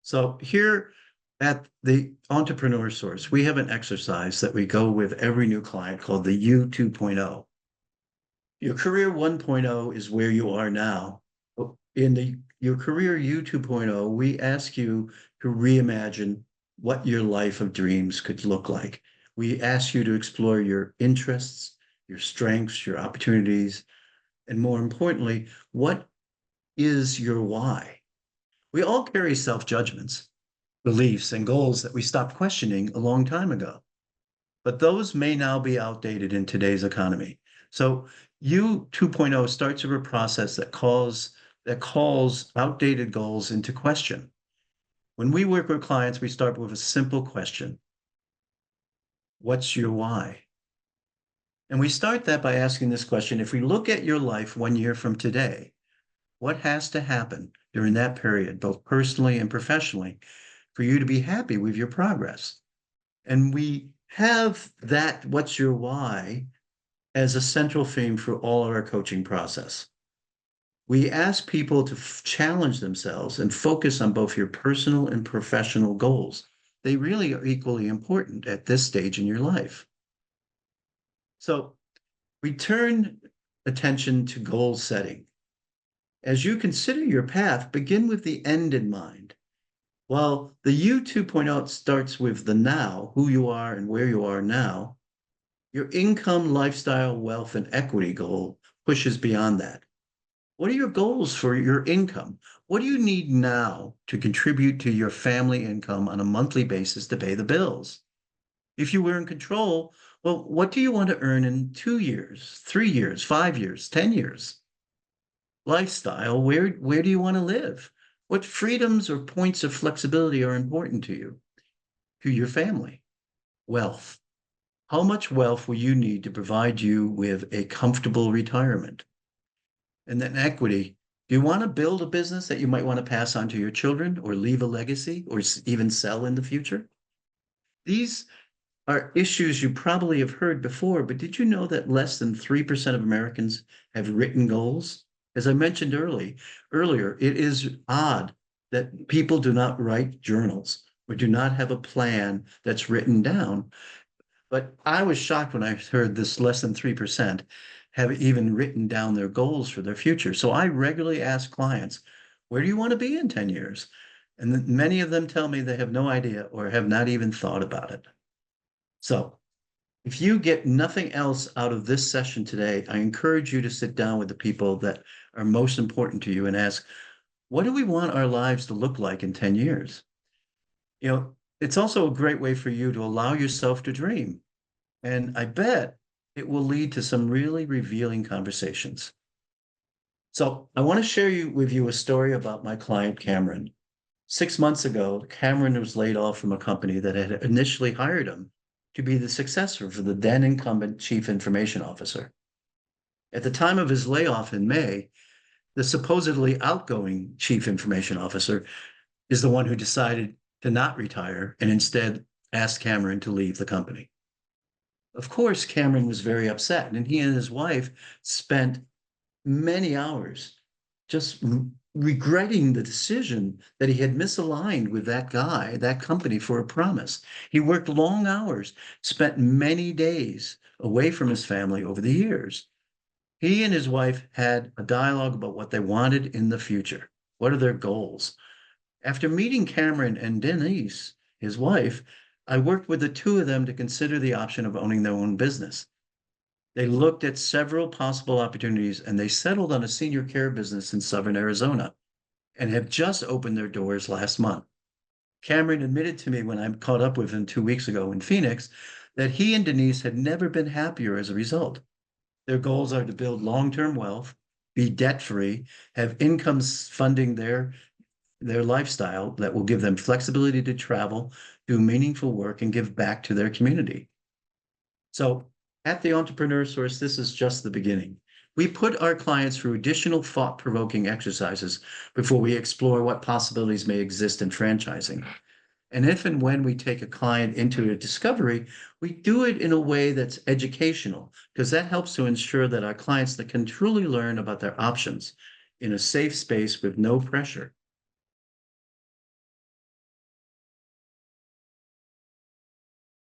So here at the Entrepreneur Source, we have an exercise that we go with every new client called the U 2.0. Your career 1.0 is where you are now. In your career U 2.0, we ask you to reimagine what your life of dreams could look like. We ask you to explore your interests, your strengths, your opportunities, and more importantly, what is your why? We all carry self-judgments, beliefs, and goals that we stopped questioning a long time ago, but those may now be outdated in today's economy. So U 2.0 starts with a process that calls outdated goals into question. When we work with clients, we start with a simple question. What's your why? And we start that by asking this question. If we look at your life 1 year from today, what has to happen during that period, both personally and professionally, for you to be happy with your progress? And we have that, what's your why, as a central theme for all of our coaching process. We ask people to challenge themselves and focus on both your personal and professional goals. They really are equally important at this stage in your life. So we turn attention to goal setting. As you consider your path, begin with the end in mind. While the U 2.0 starts with the now, who you are and where you are now, your income, lifestyle, wealth, and equity goal pushes beyond that. What are your goals for your income? What do you need now to contribute to your family income on a monthly basis to pay the bills? If you were in control, well, what do you want to earn in 2 years, 3 years, 5 years, 10 years? Lifestyle, where do you want to live? What freedoms or points of flexibility are important to you, to your family? Wealth. How much wealth will you need to provide you with a comfortable retirement? And then equity. Do you want to build a business that you might want to pass on to your children or leave a legacy or even sell in the future? These are issues you probably have heard before, but did you know that less than 3% of Americans have written goals? As I mentioned earlier, it is odd that people do not write journals or do not have a plan that's written down. But I was shocked when I heard this less than 3% have even written down their goals for their future. So I regularly ask clients, where do you want to be in 10 years? And many of them tell me they have no idea or have not even thought about it. So if you get nothing else out of this session today, I encourage you to sit down with the people that are most important to you and ask, what do we want our lives to look like in 10 years? It's also a great way for you to allow yourself to dream. And I bet it will lead to some really revealing conversations. So I want to share with you a story about my client, Cameron. 6 months ago, Cameron was laid off from a company that had initially hired him to be the successor for the then incumbent chief information officer. At the time of his layoff in May, the supposedly outgoing chief information officer is the one who decided to not retire and instead asked Cameron to leave the company. Of course, Cameron was very upset, and he and his wife spent many hours just regretting the decision that he had misaligned with that guy, that company, for a promise. He worked long hours, spent many days away from his family over the years. He and his wife had a dialogue about what they wanted in the future. What are their goals? After meeting Cameron and Denise, his wife, I worked with the two of them to consider the option of owning their own business. They looked at several possible opportunities and they settled on a senior care business in Southern Arizona and have just opened their doors last month. Cameron admitted to me when I caught up with him 2 weeks ago in Phoenix that he and Denise had never been happier as a result. Their goals are to build long-term wealth, be debt-free, have incomes funding their lifestyle that will give them flexibility to travel, do meaningful work, and give back to their community. So at the Entrepreneur Source, this is just the beginning. We put our clients through additional thought-provoking exercises before we explore what possibilities may exist in franchising. And if and when we take a client into a discovery, we do it in a way that's educational, because that helps to ensure that our clients that can truly learn about their options in a safe space with no pressure.